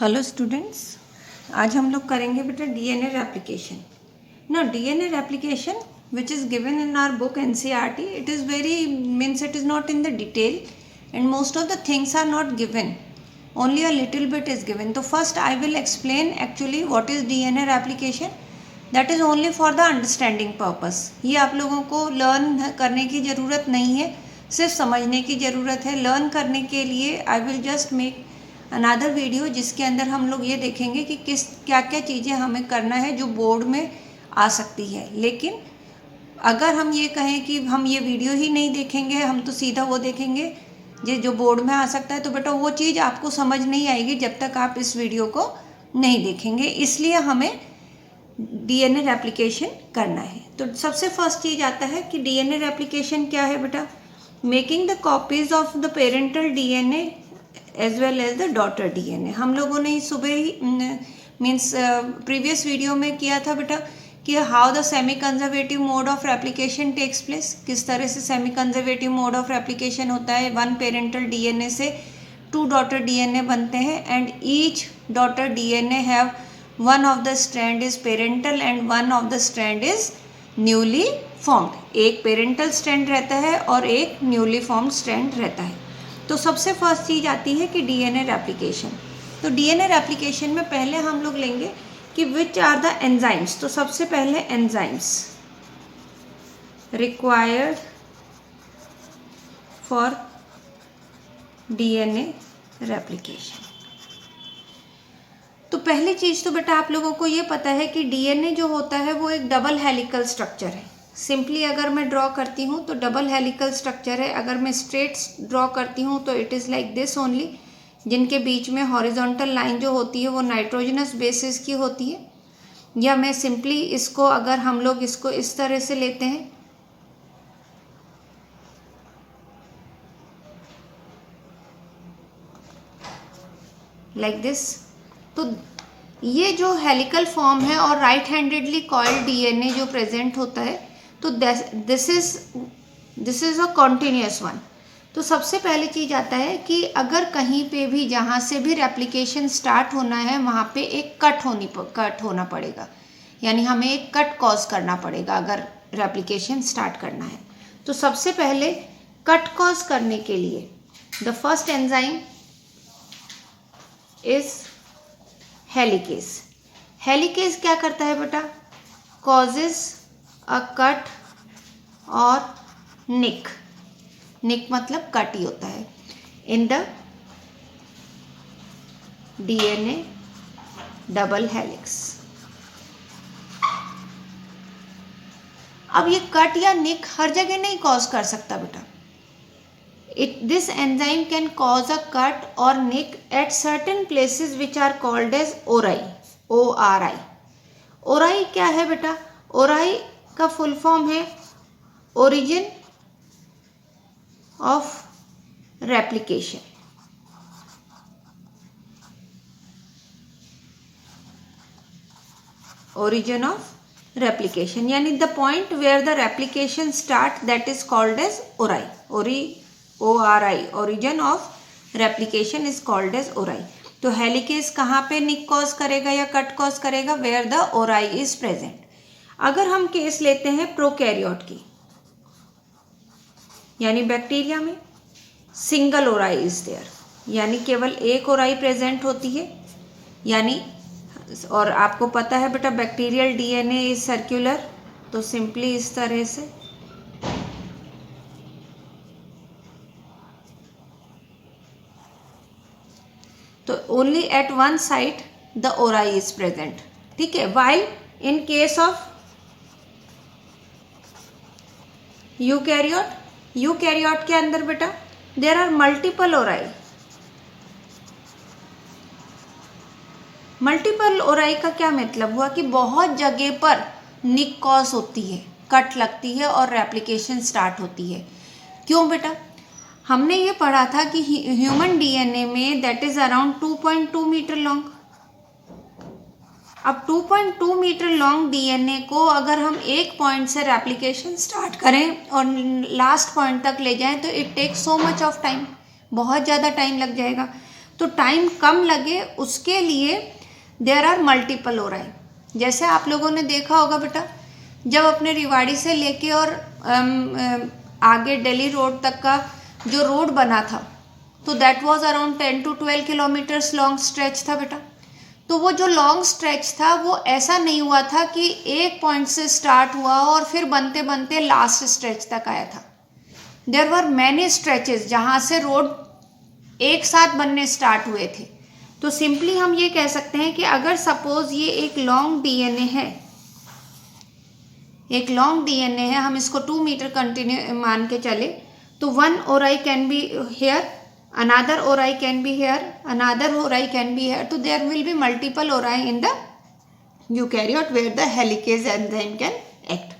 Hello students, आज हम लोग करेंगे बेटा डीएनए रेप्लिकेशन. ना DNA replication which is given in our book NCERT, it is very means it is not in the detail and most of the things are not given, only a little bit is given. So first I will explain actually what is DNA replication. That is only for the understanding purpose. ये आप लोगों को learn करने की ज़रूरत नहीं है, सिर्फ समझने की ज़रूरत है. लर्न करने के लिए I will just make another video जिसके अंदर हम लोग ये देखेंगे कि किस क्या क्या चीज़ें हमें करना है जो बोर्ड में आ सकती है. लेकिन अगर हम ये कहें कि हम ये वीडियो ही नहीं देखेंगे, हम तो सीधा वो देखेंगे जो बोर्ड में आ सकता है, तो बेटा वो चीज़ आपको समझ नहीं आएगी जब तक आप इस वीडियो को नहीं देखेंगे. इसलिए हमें डीएनए रेप्लिकेशन करना है. तो सबसे फर्स्ट चीज़ आता है कि डीएनए रेप्लिकेशन क्या है बेटा. Making the copies of the parental DNA as well as the daughter DNA. हम लोगों ने सुबह ही मीन्स प्रीवियस वीडियो में किया था बेटा कि how the semi conservative mode of replication takes place. किस तरह से semi conservative mode of replication होता है. वन पेरेंटल डीएनए से 2 डॉटर डीएनए बनते हैं and each daughter DNA have one of the strand is parental and one of the strand is newly formed. एक parental strand रहता है और एक न्यूली फॉर्म्ड स्ट्रैंड रहता है. तो सबसे फर्स्ट चीज़ आती है कि डीएनए रेप्लिकेशन. तो डीएनए रेप्लिकेशन में पहले हम लोग लेंगे कि विच आर द एंजाइम्स. तो सबसे पहले enzymes required for DNA replication. तो पहली चीज़ तो बेटा आप लोगों को ये पता है कि डीएनए जो होता है वो एक डबल हेलिकल स्ट्रक्चर है. सिंपली अगर मैं ड्रॉ करती हूँ तो डबल हेलिकल स्ट्रक्चर है. अगर मैं स्ट्रेट ड्रॉ करती हूँ तो it is like this only, जिनके बीच में हॉरिजॉन्टल लाइन जो होती है वो नाइट्रोजनस बेसिस की होती है. या मैं सिंपली इसको अगर हम लोग इसको इस तरह से लेते हैं लाइक दिस, तो ये जो हेलिकल फॉर्म है और राइट हैंडेडली कॉइल्ड डीएनए जो प्रेजेंट होता है, तो this is a continuous one. तो सबसे पहली चीज़ आता है कि अगर कहीं पे भी जहाँ से भी रेप्लिकेशन स्टार्ट होना है वहाँ पे एक कट होना पड़ेगा. यानी हमें एक कट कॉज करना पड़ेगा अगर रेप्लिकेशन स्टार्ट करना है. तो सबसे पहले कट कॉज करने के लिए the first enzyme is helicase. Helicase क्या करता है बेटा. कॉजेज अ कट और निक. निक मतलब कट ही होता है इन द डीएनए डबल हेलिक्स. अब ये कट या निक हर जगह नहीं कॉज कर सकता बेटा. This enzyme can cause a cut or nick at certain places which are called as ori. ORI. Ori क्या है बेटा. ओराई का फुल फॉर्म है origin of replication. origin of replication यानी the point where the replication start, that is called as ORI. ORI origin of replication is called as ORI. तो helicase कहाँ पे निक cause करेगा या कट कॉज करेगा. where the ORI is present. अगर हम case लेते हैं प्रोकैरियोट की, यानी बैक्टीरिया में सिंगल ओराई इज देयर, यानी केवल एक ओराई प्रेजेंट होती है. यानी और आपको पता है बेटा बैक्टीरियल डीएनए इज सर्कुलर, तो सिंपली इस तरह से तो only at one side the ori is present. ठीक है. While in case of eukaryote के अंदर बेटा there are multiple ori. Multiple ori का क्या मतलब हुआ कि बहुत जगह पर निक कॉज होती है, कट लगती है और रेप्लिकेशन स्टार्ट होती है. क्यों बेटा. हमने ये पढ़ा था कि ह्यूमन डीएनए में that is around 2.2 metre long. अब 2.2 मीटर लॉन्ग डीएनए को अगर हम एक पॉइंट से रेप्लिकेशन स्टार्ट करें और लास्ट पॉइंट तक ले जाएं तो it takes so much of time. बहुत ज़्यादा टाइम लग जाएगा. तो टाइम कम लगे उसके लिए देयर आर मल्टीपल ओराई। जैसे आप लोगों ने देखा होगा बेटा, जब अपने रिवाड़ी से लेके और आगे दिल्ली रोड तक का जो रोड बना था, तो that was around 10 to 12 kilometres long stretch था बेटा। तो वो जो लॉन्ग स्ट्रेच था वो ऐसा नहीं हुआ था कि एक पॉइंट से स्टार्ट हुआ और फिर बनते बनते लास्ट स्ट्रेच तक आया था। देयर वर मैनी स्ट्रेचेस जहाँ से रोड एक साथ बनने स्टार्ट हुए थे। तो सिंपली हम ये कह सकते हैं कि अगर सपोज ये एक लॉन्ग डीएनए है, एक लॉन्ग डीएनए है, हम इसको 2 मीटर कंटिन्यू मान के चले, तो 1 ori can be here, another ori can be here, another ori can be here. So there will be multiple ori in the eukaryote where the helicase enzyme can act.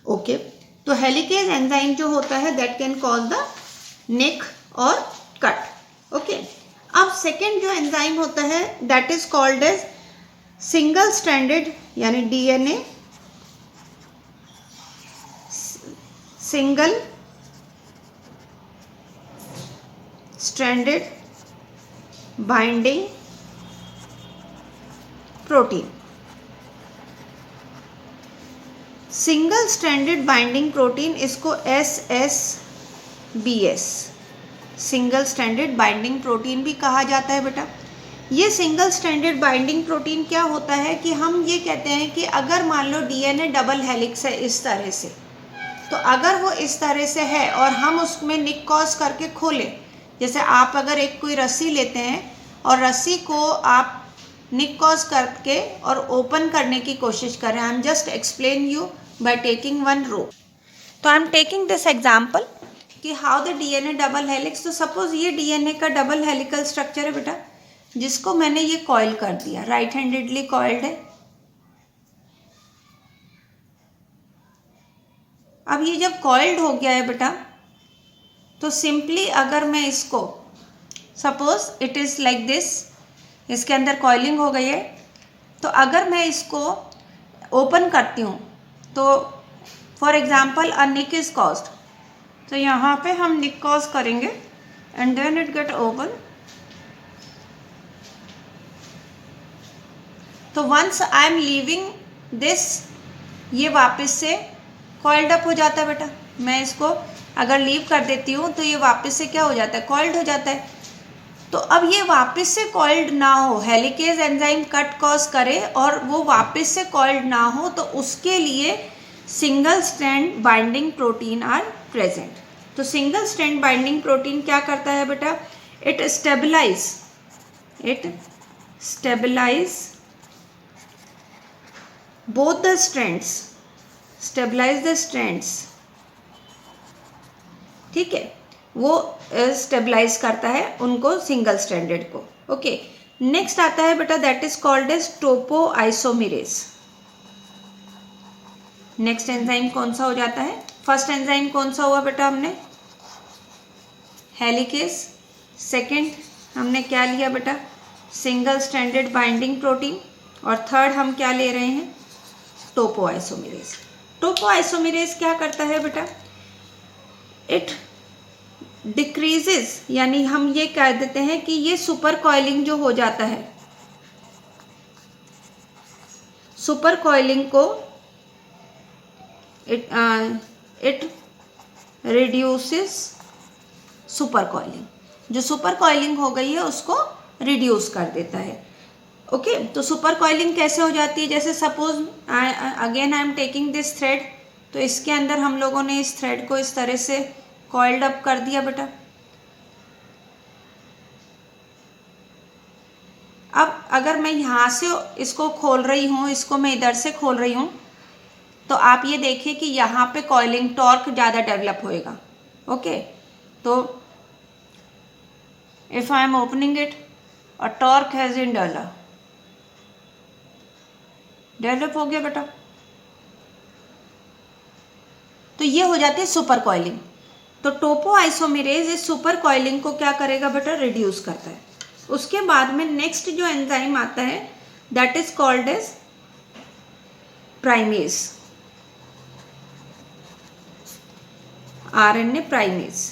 Okay, तो helicase enzyme जो होता है that can cause the nick or cut. Okay, अब second जो enzyme होता है that is called as single stranded यानी DNA single stranded binding protein. Single stranded binding protein, इसको SSBS single stranded binding protein भी कहा जाता है बेटा। ये सिंगल स्ट्रैंडेड बाइंडिंग प्रोटीन क्या होता है कि हम ये कहते हैं कि अगर मान लो डीएनए डबल हेलिक्स है इस तरह से, तो अगर वो इस तरह से है और हम उसमें निक कॉज करके खोलें, जैसे आप अगर एक कोई रस्सी लेते हैं और रस्सी को आप निक कॉज करके और ओपन करने की कोशिश करें, I am just explain you by taking one row. तो I am taking this example कि how the DNA double helix. तो सपोज ये डीएनए का डबल हेलिकल स्ट्रक्चर है बेटा, जिसको मैंने ये कॉइल कर दिया, राइट हैंडेडली कॉइल्ड है। अब ये जब कॉइल्ड हो गया है बेटा, तो सिंपली अगर मैं इसको suppose it is like this, इसके अंदर कॉइलिंग हो गई है, तो अगर मैं इसको ओपन करती हूँ तो for example a nick is caused, तो यहाँ पे हम निक कॉज करेंगे and then it get open. तो once I am leaving this, ये वापस से कॉइल्ड अप हो जाता है बेटा। मैं इसको अगर लीव कर देती हूँ तो ये वापस से क्या हो जाता है, कॉइल्ड हो जाता है। तो अब ये वापस से कॉइल्ड ना हो, हेलिकेज एंजाइम कट कॉज करे और वो वापस से कॉइल्ड ना हो, तो उसके लिए single strand binding protein are present. तो सिंगल स्ट्रैंड बाइंडिंग प्रोटीन क्या करता है बेटा, it stabilize both the strands, stabilize the strands, ठीक है, वो स्टेबलाइज करता है उनको सिंगल स्ट्रैंडेड को। ओके, नेक्स्ट आता है बेटा that is called as topoisomerase. Next enzyme कौन सा हो जाता है, फर्स्ट एंजाइम कौन सा हुआ बेटा, हमने हेलिकेज, सेकंड हमने क्या लिया बेटा, सिंगल स्ट्रैंडेड बाइंडिंग प्रोटीन, और थर्ड हम क्या ले रहे हैं, टोपोआइसोमेरेज। टोपोआइसोमेरेज क्या करता है बेटा, इट डिक्रीजेस, यानी हम ये कह देते हैं कि ये सुपर कॉइलिंग जो हो जाता है, सुपर कॉइलिंग को इट रिड्यूसेस सुपर कॉइलिंग, जो सुपर कॉइलिंग हो गई है उसको रिड्यूस कर देता है। ओके, तो सुपर कॉइलिंग कैसे हो जाती है, जैसे suppose again I am taking this thread, तो इसके अंदर हम लोगों ने इस थ्रेड को इस तरह से कॉइल्ड अप कर दिया बेटा। अब अगर मैं यहाँ से इसको खोल रही हूँ, इसको मैं इधर से खोल रही हूँ, तो आप ये देखिए कि यहाँ पे कॉइलिंग टॉर्क ज़्यादा डेवलप होएगा। ओके, तो if I am opening it और टॉर्क हैज इन डेवलप हो गया बेटा, तो ये हो जाती है सुपर कॉइलिंग। तो टोपोआइसोमेरेज इस सुपर कॉइलिंग को क्या करेगा बेटा, रिड्यूस करता है। उसके बाद में नेक्स्ट जो एंजाइम आता है that is called as primase, RNA primase.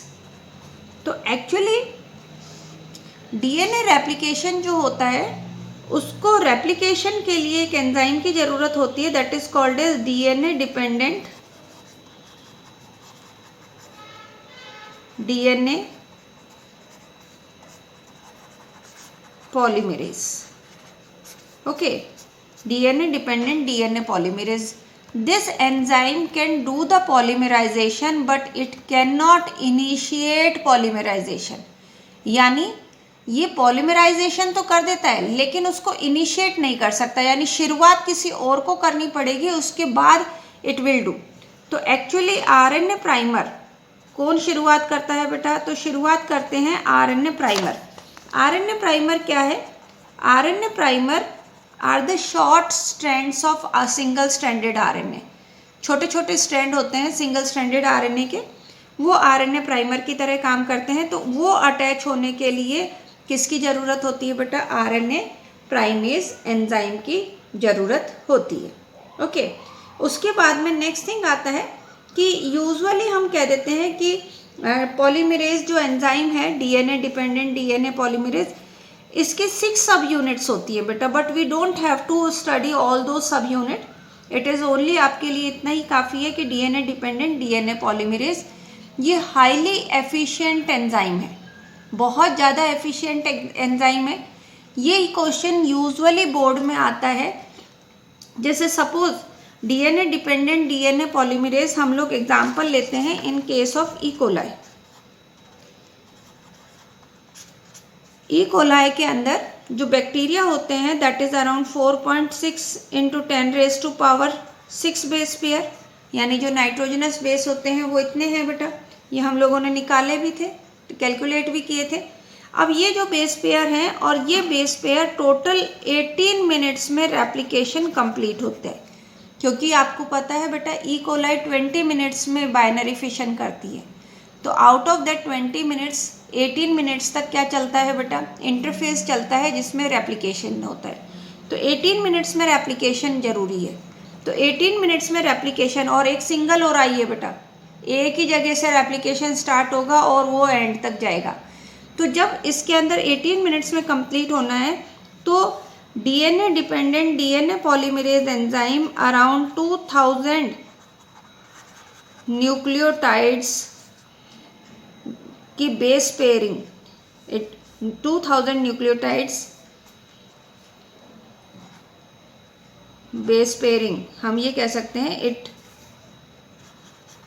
तो एक्चुअली डीएनए रेप्लिकेशन जो होता है उसको रेप्लिकेशन के लिए एक एंजाइम की ज़रूरत होती है, that is called as DNA dependent DNA polymerase. Okay, DNA dependent DNA polymerase. This enzyme can do the polymerization but it cannot initiate polymerization. यानी ये पॉलीमराइजेशन तो कर देता है लेकिन उसको इनिशिएट नहीं कर सकता, यानी शुरुआत किसी और को करनी पड़ेगी, उसके बाद इट विल डू. तो एक्चुअली आरएनए प्राइमर कौन शुरुआत करता है बेटा? तो शुरुआत करते हैं आरएनए प्राइमर. आरएनए प्राइमर क्या है? RNA primer are the short strands of a single stranded RNA. छोटे छोटे स्ट्रैंड होते हैं सिंगल स्ट्रैंडेड आरएनए के, वो आरएनए प्राइमर की तरह काम करते हैं. तो वो अटैच होने के लिए किसकी ज़रूरत होती है बेटा? आरएनए प्राइमेज एंजाइम की ज़रूरत होती है. ओके, उसके बाद में नेक्स्ट थिंग आता है कि यूजुअली हम कह देते हैं कि पॉलीमरेज जो एंजाइम है डीएनए डिपेंडेंट डीएनए पॉलीमरेज, इसके 6 सब यूनिट्स होती है बेटा, but we don't have to study all दो सब यूनिट. इट इज़ ओनली आपके लिए इतना ही काफ़ी है कि डीएनए डिपेंडेंट डीएनए पॉलीमरेज ये हाईली एफिशिएंट एंजाइम है, बहुत ज़्यादा एफिशिएंट एंजाइम है. ये क्वेश्चन यूजुअली बोर्ड में आता है. जैसे suppose DNA dependent DNA polymerase हम लोग एग्जाम्पल लेते हैं इन case of E coli. E coli के अंदर जो बैक्टीरिया होते हैं that is around 4.6 into 10⁻⁶ base pair, यानी जो नाइट्रोजनस बेस होते हैं वो इतने हैं बेटा. ये हम लोगों ने निकाले भी थे, कैलकुलेट भी किए थे. अब ये जो बेस पेयर हैं और ये बेस पेयर टोटल 18 मिनट्स में रेप्लिकेशन कंप्लीट होते हैं, क्योंकि आपको पता है बेटा ई कोलाई 20 मिनट्स में बाइनरी फिशन करती है. तो out of that 20 minutes 18 minutes तक क्या चलता है बेटा? इंटरफेस चलता है जिसमें रेप्लिकेशन होता है. तो 18 मिनट्स में रेप्लिकेशन जरूरी है. तो 18 मिनट्स में रेप्लिकेशन, और एक सिंगल और आई है बेटा, एक ही जगह से रेप्लिकेशन स्टार्ट होगा और वो एंड तक जाएगा. तो जब इसके अंदर 18 मिनट्स में कंप्लीट होना है तो DNA dependent DNA polymerase enzyme around 2000 nucleotides की base pairing, 2000 nucleotides base pairing हम ये कह सकते हैं, इट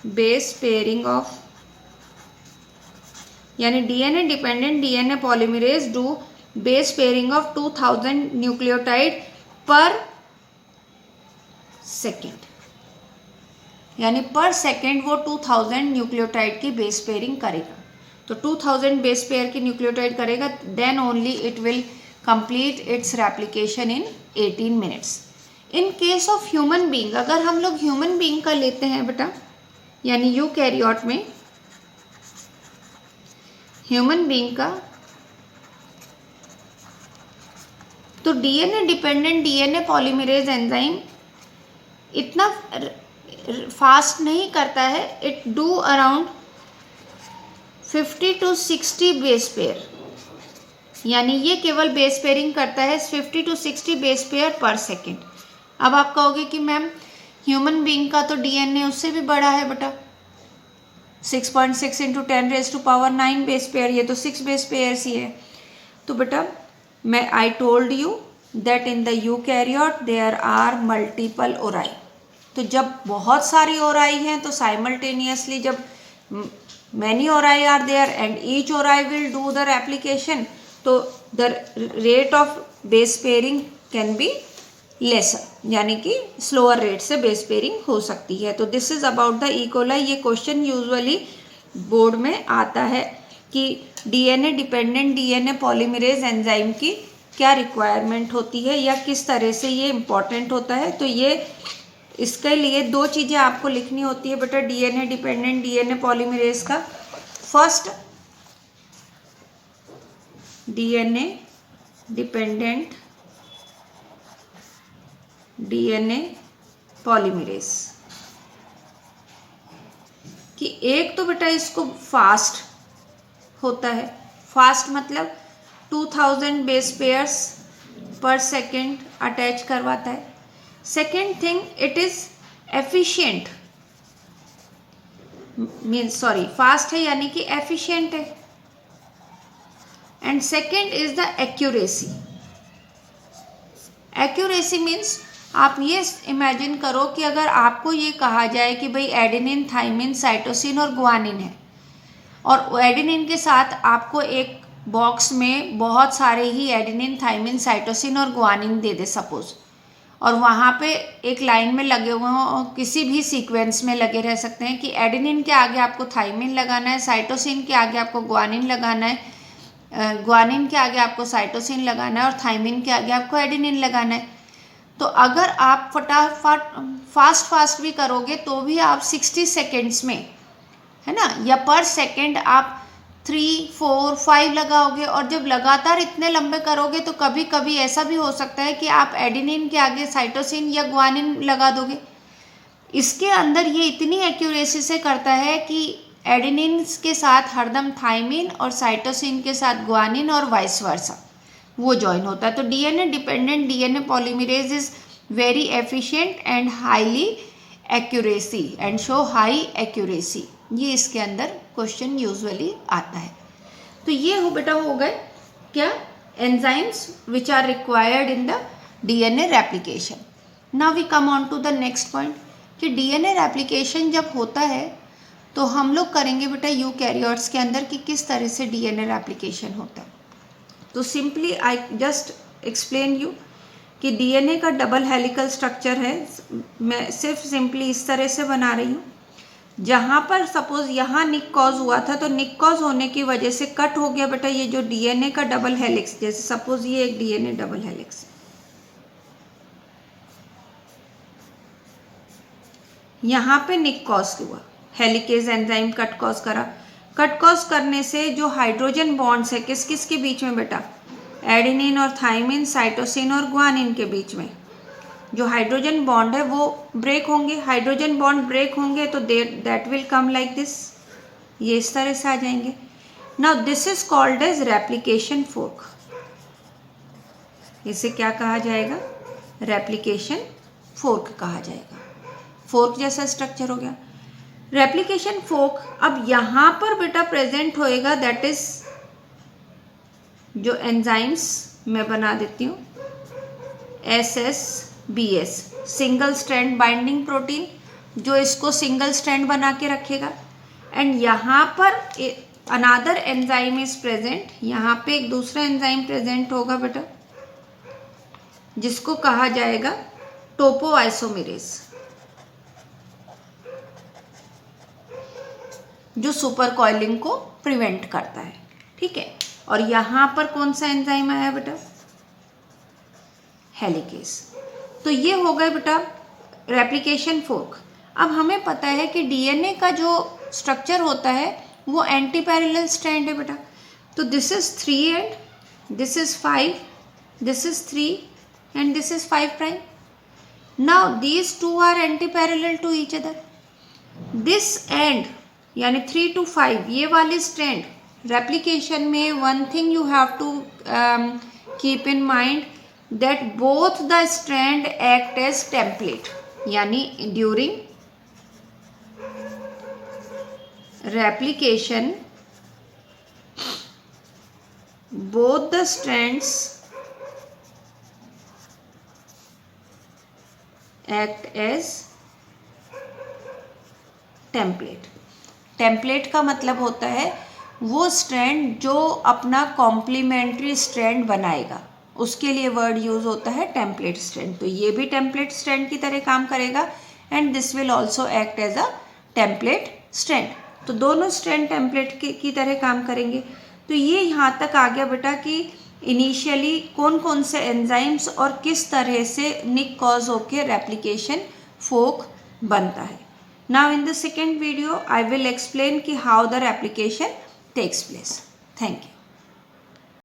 बेस पेयरिंग ऑफ, यानी DNA dependent DNA polymerase do base pairing of 2000 nucleotide per second, यानी पर सेकेंड वो 2000 न्यूक्लियोटाइड की बेस पेयरिंग करेगा. तो 2000 बेस पेयर की न्यूक्लियोटाइड करेगा, then only it will complete its replication in 18 minutes. In case of human being, अगर हम लोग ह्यूमन बीइंग का लेते हैं बेटा, यानी यूकैरियोट में ह्यूमन बीइंग का, तो DNA dependent DNA polymerase enzyme इतना फास्ट नहीं करता है. It do around 50 to 60 base pair, यानी ये केवल बेस पेयरिंग करता है 50 to 60 बेस पेयर पर सेकेंड. अब आप कहोगे कि मैम ह्यूमन बीइंग का तो डीएनए उससे भी बड़ा है बेटा, 6.6 इंटू 10⁻⁹ बेस पेयर, ये तो 6 बेस पेयर्स ही है. तो बेटा मैं I told you that in the eukaryote there are multiple ori. तो जब बहुत सारी ओराई हैं तो साइमल्टेनियसली जब many ori are there and each ori will do the replication, तो the rate of base pairing can be lesser, यानी कि स्लोअर रेट से बेस पेयरिंग हो सकती है. तो this is about the E coli. ये क्वेश्चन यूजुअली बोर्ड में आता है कि DNA dependent DNA polymerase enzyme की क्या रिक्वायरमेंट होती है या किस तरह से ये इम्पॉर्टेंट होता है. तो ये इसके लिए 2 चीज़ें आपको लिखनी होती है बेटा डीएनए डिपेंडेंट डीएनए पॉलीमरेज का. First, DNA dependent DNA polymerase कि एक तो बेटा इसको फास्ट होता है, फास्ट मतलब 2000 बेस पेयर्स पर सेकेंड अटैच करवाता है। Second thing, it is efficient, means sorry fast है यानी कि एफिशिएंट है। And second is the accuracy. Accuracy means आप ये इमेजिन करो कि अगर आपको ये कहा जाए कि भाई एडेनिन, थाइमिन, साइटोसिन और गुआनिन है, और एडेनिन के साथ आपको एक बॉक्स में बहुत सारे ही एडेनिन, थाइमिन, साइटोसिन और गुआनिन दे दे सपोज, और वहाँ पे एक लाइन में लगे हुए हों और किसी भी सीक्वेंस में लगे रह सकते हैं कि एडेनिन के आगे आपको थाइमिन लगाना है, साइटोसिन के आगे आपको गुआनिन लगाना है, गुआनिन के आगे आपको साइटोसिन लगाना है और थाइमिन के आगे आपको एडेनिन लगाना है। तो अगर आप फटाफट फास्ट भी करोगे तो भी आप 60 सेकेंड्स में, है ना, या पर सेकेंड आप 3, 4, 5 लगाओगे, और जब लगातार इतने लंबे करोगे तो कभी कभी ऐसा भी हो सकता है कि आप एडेनिन के आगे साइटोसिन या गुआनिन लगा दोगे। इसके अंदर ये इतनी एक्यूरेसी से करता है कि एडेनिन के साथ हरदम थाइमिन और साइटोसिन के साथ गुआनिन और वाइस वर्सा वो ज्वाइन होता है। तो DNA dependent DNA polymerase is very efficient and highly accuracy and show high accuracy. ये इसके अंदर क्वेश्चन यूजुअली आता है। तो ये हो बेटा हो गए क्या, enzymes which are required in the DNA replication. Now we come on to the next point कि डीएनए रेप्लिकेशन जब होता है तो हम लोग करेंगे बेटा यूकैरियोट्स के अंदर कि किस तरह से डीएनए रेप्लिकेशन होता है। तो simply I just explain you कि डीएनए का डबल हेलिकल स्ट्रक्चर है। मैं सिर्फ सिंपली इस तरह से बना रही हूँ, जहाँ पर सपोज यहाँ निक कॉज हुआ था तो निक कॉज होने की वजह से कट हो गया बेटा ये जो डीएनए का डबल हेलिक्स। जैसे सपोज ये एक डीएनए डबल हेलिक्स, यहाँ पे निक कॉज हुआ, हेलिकेज एंजाइम कट कॉज करा। कट कॉज करने से जो हाइड्रोजन बॉन्ड्स है किस किस के बीच में बेटा, एडेनिन और थाइमिन, साइटोसिन और गुआनिन के बीच में जो हाइड्रोजन बॉन्ड है वो ब्रेक होंगे। हाइड्रोजन बॉन्ड ब्रेक होंगे तो that will come like this, ये इस तरह से आ जाएंगे। Now this is called as replication fork. इसे क्या कहा जाएगा, रेप्लिकेशन फोर्क कहा जाएगा। फोर्क जैसा स्ट्रक्चर हो गया रेप्लिकेशन फोर्क। अब यहाँ पर बेटा प्रेजेंट होएगा दैट इज जो एंजाइम्स मैं बना देती हूँ, SSBS, single strand binding protein, जो इसको सिंगल स्ट्रैंड बना के रखेगा। एंड यहाँ पर अनादर एंजाइम इज प्रेजेंट, यहाँ पे एक दूसरा एंजाइम प्रेजेंट होगा बेटा जिसको कहा जाएगा टोपोआइसोमेरेज, जो सुपर कॉइलिंग को प्रिवेंट करता है। ठीक है, और यहाँ पर कौन सा एंजाइम आया बेटा, हेलिकेज। तो ये हो गए बेटा रेप्लिकेशन फोर्क। अब हमें पता है कि डीएनए का जो स्ट्रक्चर होता है वो एंटी पैरेलल स्ट्रैंड है बेटा। तो this is 3 and this is 5, this is 3 and this is 5 prime. Now these two are anti parallel to each other. This and यानी 3 to 5 ये वाली स्ट्रैंड रेप्लिकेशन में one thing you have to keep in mind that both the strand act as template, यानी during replication both the strands act as template। Template का मतलब होता है वो स्ट्रैंड जो अपना कॉम्प्लीमेंट्री स्ट्रैंड बनाएगा, उसके लिए वर्ड यूज होता है टेम्पलेट स्ट्रैंड। तो ये भी टेम्पलेट स्ट्रैंड की तरह काम करेगा and this will also act as a template strand. तो दोनों स्ट्रैंड टेम्पलेट की तरह काम करेंगे। तो ये यहाँ तक आ गया बेटा कि इनिशियली कौन कौन से एंजाइम्स और किस तरह से निक कॉज होके रेप्लिकेशन फोर्क बनता है। Now in the second video I will explain ki how the replication takes place. Thank you.